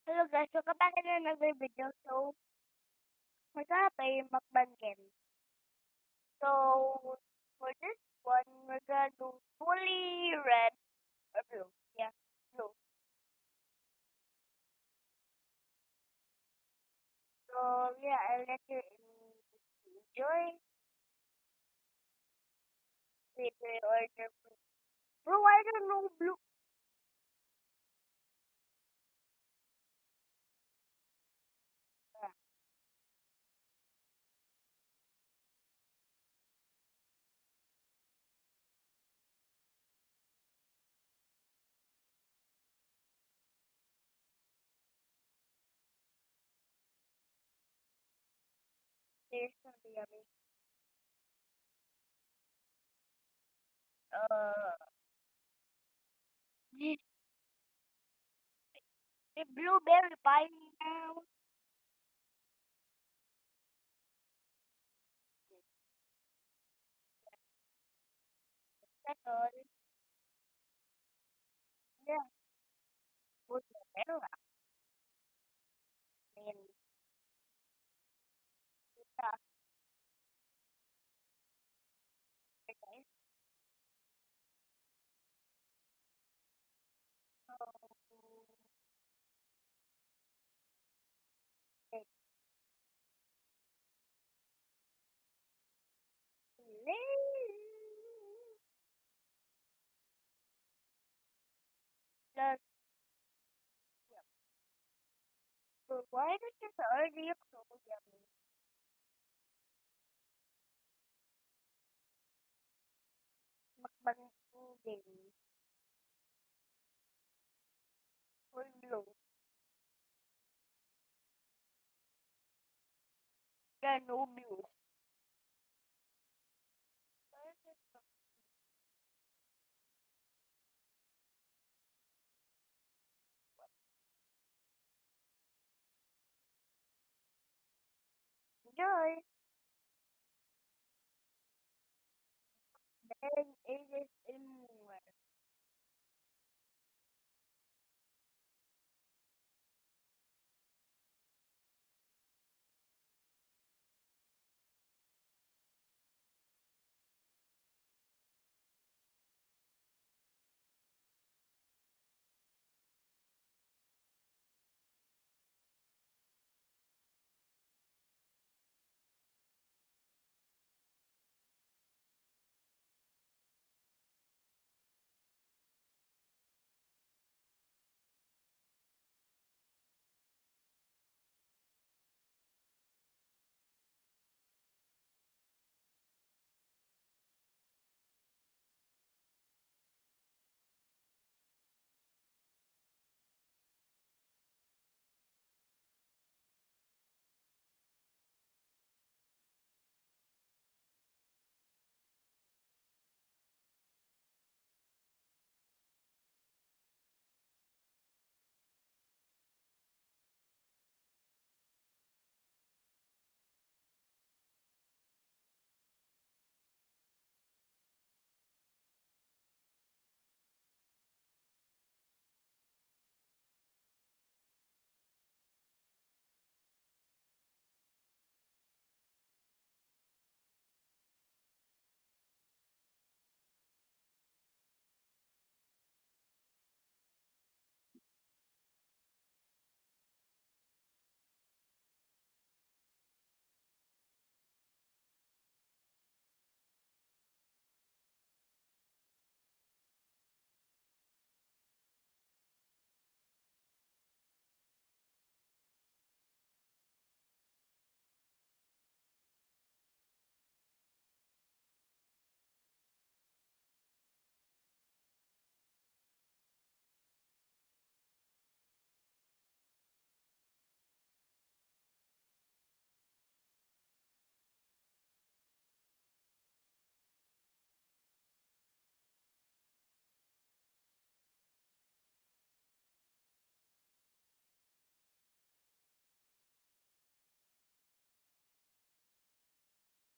Hello guys, welcome back in another video. So, we're gonna play Mukbang game. So, for this one, we're gonna do fully red or blue. Yeah, blue. So, yeah, I'll let you enjoy. Later order blue. Bro, I don't know blue. Yeah, there's gonna be yummy. The blueberry pie now. That's all. Yeah, good. Pero, I mean, yeah, guys. So, let's Plus, so why does this already look so yummy? Mukbang din. Full blue. Yeah, no blue. Enjoy. Then it is in more.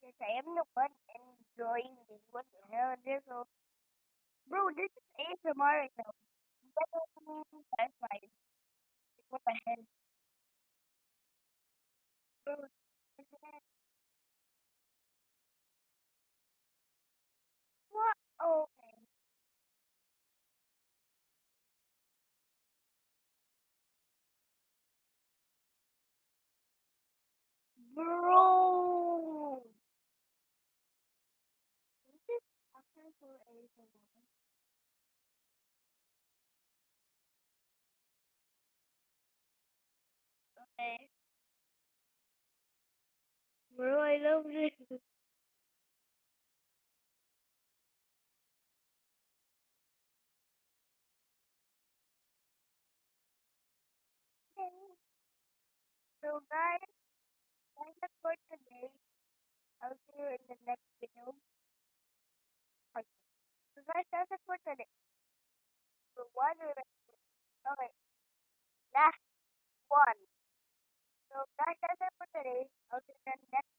Yes, I am the one enjoying this. What the hell is this? Oh, bro, this is ASMR right now. That's fine. What the hell? Bro, what? Okay. Bro! This is after 4 a.m. Okay. Bro, I love this. So guys, that's for today. I'll see you in the next video. Okay. So guys, that's it for today. So one, okay, last one. So guys, that's it for today. I'll see you in the next